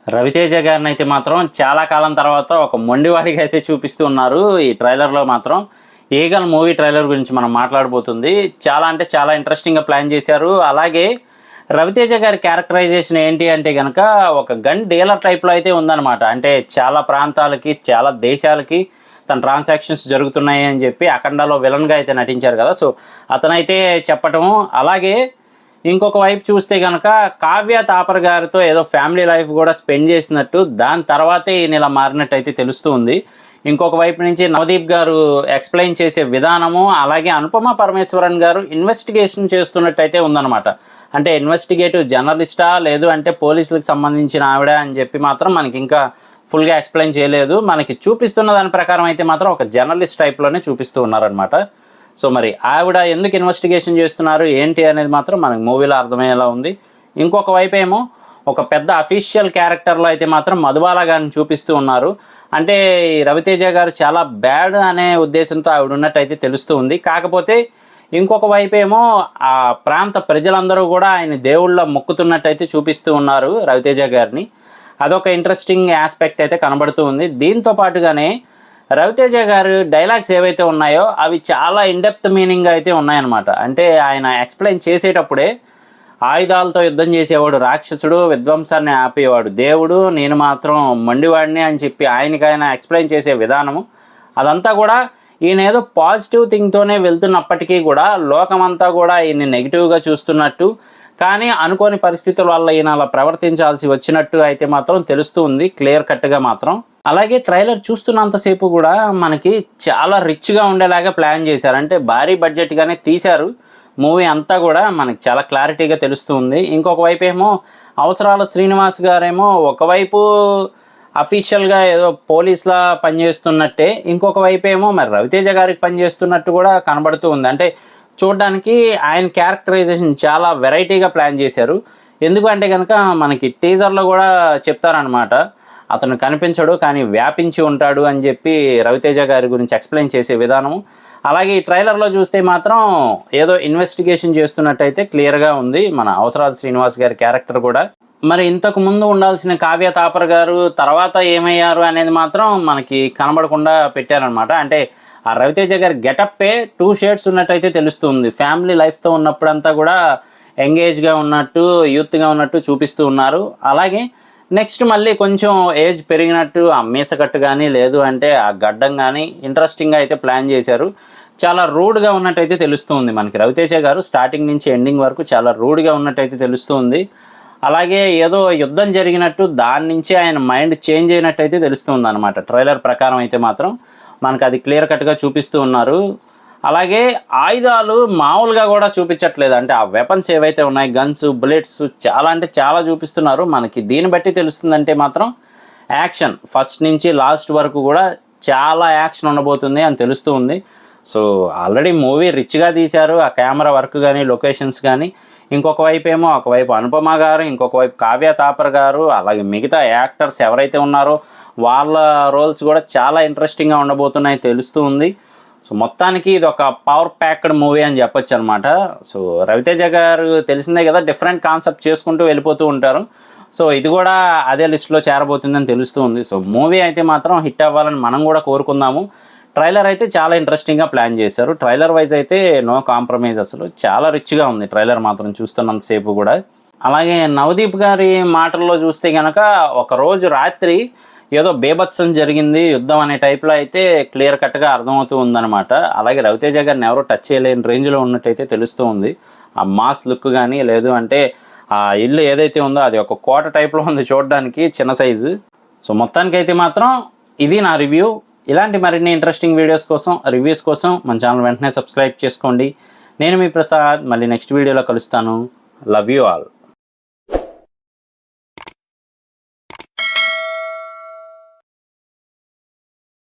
రవితేజ గారినైతే మాత్రం చాలా కాలం తర్వాత ఒక మొండివాడిగా అయితే చూపిస్తూ ఉన్నారు. ఈ ట్రైలర్‌లో మాత్రం 'ఈగల్' మూవీ ట్రైలర్ గురించి మనం మాట్లాడబోతుంది. చాలా అంటే చాలా ఇంట్రెస్టింగ్‌గా ప్లాన్ చేశారు. అలాగే రవితేజ గారి క్యారెక్టరైజేషన్ ఏంటి అంటే గనక ఒక గన్ డీలర్ టైప్‌లో అయితే ఉందన్నమాట. అంటే చాలా ప్రాంతాలకి, చాలా దేశాలకి తన ట్రాన్సాక్షన్స్ జరుగుతున్నాయి అని చెప్పి 'అఖండలో' విలన్‌గా అయితే నటించారు కదా! సో, అతనైతే చెప్పటము. అలాగే ఇంకొక వైపు చూస్తే గనక కావ్య తాపర్ గారితో ఏదో ఫ్యామిలీ లైఫ్ కూడా స్పెండ్ చేసినట్టు, దాని తర్వాతే ఈయన ఇలా మారినట్టయితే తెలుస్తూ ఉంది. ఇంకొక వైపు నుంచి నవదీప్ గారు ఎక్స్‌ప్లెయిన్ చేసే విధానము, అలాగే అనుపమ పరమేశ్వరన్ గారు ఇన్వెస్టిగేషన్ చేస్తున్నట్టయితే ఉందన్నమాట. అంటే ఇన్వెస్టిగేటివ్ జర్నలిస్టా, లేదు అంటే పోలీసులకు సంబంధించిన ఆవిడ అని చెప్పి మాత్రం మనకి ఇంకా ఫుల్‌గా ఎక్స్‌ప్లెయిన్ చేయలేదు. మనకి చూపిస్తున్న దాని ప్రకారం అయితే మాత్రం ఒక జర్నలిస్ట్ టైప్‌లోనే చూపిస్తూ ఉన్నారనమాట. సో మరి ఆవిడ ఎందుకు ఇన్వెస్టిగేషన్ చేస్తున్నారు ఏంటి అనేది మాత్రం మనకు మూవీలో అర్థమయ్యేలా ఉంది. ఇంకొక వైపేమో ఒక పెద్ద అఫీషియల్ క్యారెక్టర్లో అయితే మాత్రం మధుబాల గారిని చూపిస్తూ ఉన్నారు. అంటే రవితేజ గారు చాలా బ్యాడ్ అనే ఉద్దేశంతో ఆవిడ ఉన్నట్టయితే తెలుస్తూ ఉంది. కాకపోతే ఇంకొక వైపేమో ఆ ప్రాంత ప్రజలందరూ కూడా ఆయన దేవుళ్ళ మొక్కుతున్నట్టయితే చూపిస్తూ ఉన్నారు రవితేజ గారిని. అదొక ఇంట్రెస్టింగ్ ఆస్పెక్ట్ అయితే కనబడుతూ ఉంది. దీంతో పాటుగానే రవితేజ గారు డైలాగ్స్ ఏవైతే ఉన్నాయో అవి చాలా ఇన్‌డెప్త్ మీనింగ్ అయితే ఉన్నాయన్నమాట. అంటే ఆయన ఎక్స్‌ప్లెయిన్ చేసేటప్పుడే ఆయుధాలతో యుద్ధం చేసేవాడు రాక్షసుడు, విధ్వంసాన్ని ఆపేవాడు దేవుడు, నేను మాత్రం మొండివాడిని అని చెప్పి ఆయనకైనా ఎక్స్‌ప్లెయిన్ చేసే విధానము అదంతా కూడా ఈయన ఏదో పాజిటివ్ థింగ్‌తోనే వెళ్తున్నప్పటికీ కూడా లోకమంతా కూడా ఈయన్ని నెగిటివ్‌గా చూస్తున్నట్టు, కానీ అనుకోని పరిస్థితుల వల్ల ఈయన అలా ప్రవర్తించాల్సి వచ్చినట్టు అయితే మాత్రం తెలుస్తూ ఉంది క్లియర్ కట్‌గా మాత్రం. అలాగే ట్రైలర్ చూస్తున్నంతసేపు కూడా మనకి చాలా రిచ్‌గా ఉండేలాగా ప్లాన్ చేశారు. అంటే భారీ బడ్జెట్‌గానే తీశారు. మూవీ అంతా కూడా మనకి చాలా క్లారిటీగా తెలుస్తూ ఉంది. ఇంకొక వైపేమో అవసరాల శ్రీనివాస్ గారేమో ఒకవైపు అఫీషియల్‌గా ఏదో పోలీస్‌లా పనిచేస్తున్నట్టే, ఇంకొక వైపేమో మరి రవితేజ గారికి పనిచేస్తున్నట్టు కూడా కనబడుతూ ఉంది. అంటే చూడడానికి ఆయన క్యారెక్టరైజేషన్ చాలా వెరైటీగా ప్లాన్ చేశారు. ఎందుకు అంటే కనుక మనకి టీజర్‌లో కూడా చెప్తారనమాట. అతను కనిపించడు కానీ వ్యాపించి ఉంటాడు అని చెప్పి రవితేజ గారి గురించి ఎక్స్‌ప్లెయిన్ చేసే విధానము. అలాగే ఈ ట్రైలర్‌లో చూస్తే మాత్రం ఏదో ఇన్వెస్టిగేషన్ చేస్తున్నట్టయితే క్లియర్‌గా ఉంది మన అవసరాల శ్రీనివాస్ గారి క్యారెక్టర్ కూడా. మరి ఇంతకు ముందు ఉండాల్సిన కావ్య తాపర్ గారు తర్వాత ఏమయ్యారు అనేది మాత్రం మనకి కనబడకుండా పెట్టారనమాట. అంటే ఆ రవితేజ గారి గెటప్పే 2 షేడ్స్ ఉన్నట్టయితే తెలుస్తుంది. ఫ్యామిలీ లైఫ్‌తో ఉన్నప్పుడంతా కూడా ఎంగేజ్‌గా ఉన్నట్టు, యూత్‌గా ఉన్నట్టు చూపిస్తూ ఉన్నారు. అలాగే నెక్స్ట్ మళ్ళీ కొంచెం ఏజ్ పెరిగినట్టు ఆ మీసకట్టు కానీ, లేదు అంటే ఆ గడ్డం కానీ ఇంట్రెస్టింగ్‌గా అయితే ప్లాన్ చేశారు. చాలా రూడ్‌గా ఉన్నట్టయితే తెలుస్తూ ఉంది మనకి. రవితేజ గారు స్టార్టింగ్ నుంచి ఎండింగ్ వరకు చాలా రూడ్‌గా ఉన్నట్టయితే తెలుస్తూ ఉంది. అలాగే ఏదో యుద్ధం జరిగినట్టు దాని నుంచి ఆయన మైండ్ చేంజ్ అయినట్టయితే తెలుస్తుందన్నమాట. ట్రైలర్ ప్రకారం అయితే మాత్రం మనకు అది క్లియర్ కట్‌గా చూపిస్తూ ఉన్నారు. అలాగే ఆయుధాలు మామూలుగా కూడా చూపించట్లేదు. అంటే ఆ వెపన్స్ ఏవైతే ఉన్నాయి గన్స్, బుల్లెట్స్ చాలా అంటే చాలా చూపిస్తున్నారు. మనకి దీన్ని బట్టి తెలుస్తుందంటే మాత్రం యాక్షన్ ఫస్ట్ నుంచి లాస్ట్ వరకు కూడా చాలా యాక్షన్ ఉండబోతుంది అని తెలుస్తూ ఉంది. సో ఆల్రెడీ మూవీ రిచ్‌గా తీశారు. ఆ కెమెరా వర్క్ కానీ, లొకేషన్స్ కానీ. ఇంకొక వైపేమో ఒకవైపు అనుపమ గారు, ఇంకొక వైపు కావ్య తాపర్ గారు, అలాగే మిగతా యాక్టర్స్ ఎవరైతే ఉన్నారో వాళ్ళ రోల్స్ కూడా చాలా ఇంట్రెస్టింగ్‌గా ఉండబోతున్నాయి తెలుస్తూ ఉంది. సో మొత్తానికి ఇది ఒక పవర్ ప్యాక్డ్ మూవీ అని చెప్పొచ్చు అనమాట. సో రవితేజ గారు తెలిసిందే కదా, డిఫరెంట్ కాన్సెప్ట్ చేసుకుంటూ వెళ్ళిపోతూ ఉంటారు. సో ఇది కూడా అదే లిస్ట్లో చేరబోతుందని తెలుస్తూ ఉంది. సో మూవీ అయితే మాత్రం హిట్ అవ్వాలని మనం కూడా కోరుకుందాము. ట్రైలర్ అయితే చాలా ఇంట్రెస్టింగ్‌గా ప్లాన్ చేశారు. ట్రైలర్ వైజ్ అయితే నో కాంప్రమైజ్ అసలు. చాలా రిచ్‌గా ఉంది ట్రైలర్ మాత్రం చూస్తున్నంతసేపు కూడా. అలాగే నవదీప్ గారి మాటల్లో చూస్తే గనక ఒకరోజు రాత్రి ఏదో బీభత్సం జరిగింది యుద్ధం అనే టైప్‌లో అయితే క్లియర్ కట్‌గా అర్థమవుతూ ఉందన్నమాట. అలాగే రవితేజ గారిని ఎవరో టచ్ చేయలేని రేంజ్‌లో ఉన్నట్టయితే తెలుస్తూ ఉంది. ఆ మాస్ లుక్ కానీ, లేదు అంటే ఆ ఇల్లు ఏదైతే ఉందో అది ఒక కోట టైప్‌లో ఉంది చూడడానికి, చిన్న సైజు. సో మొత్తానికైతే మాత్రం ఇది నా రివ్యూ. ఇలాంటి మరిన్ని ఇంట్రెస్టింగ్ వీడియోస్ కోసం, రివ్యూస్ కోసం మన ఛానల్ వెంటనే సబ్స్క్రైబ్ చేసుకోండి. నేను మీ ప్రసాద్. మళ్ళీ నెక్స్ట్ వీడియోలో కలుస్తాను. Love you all.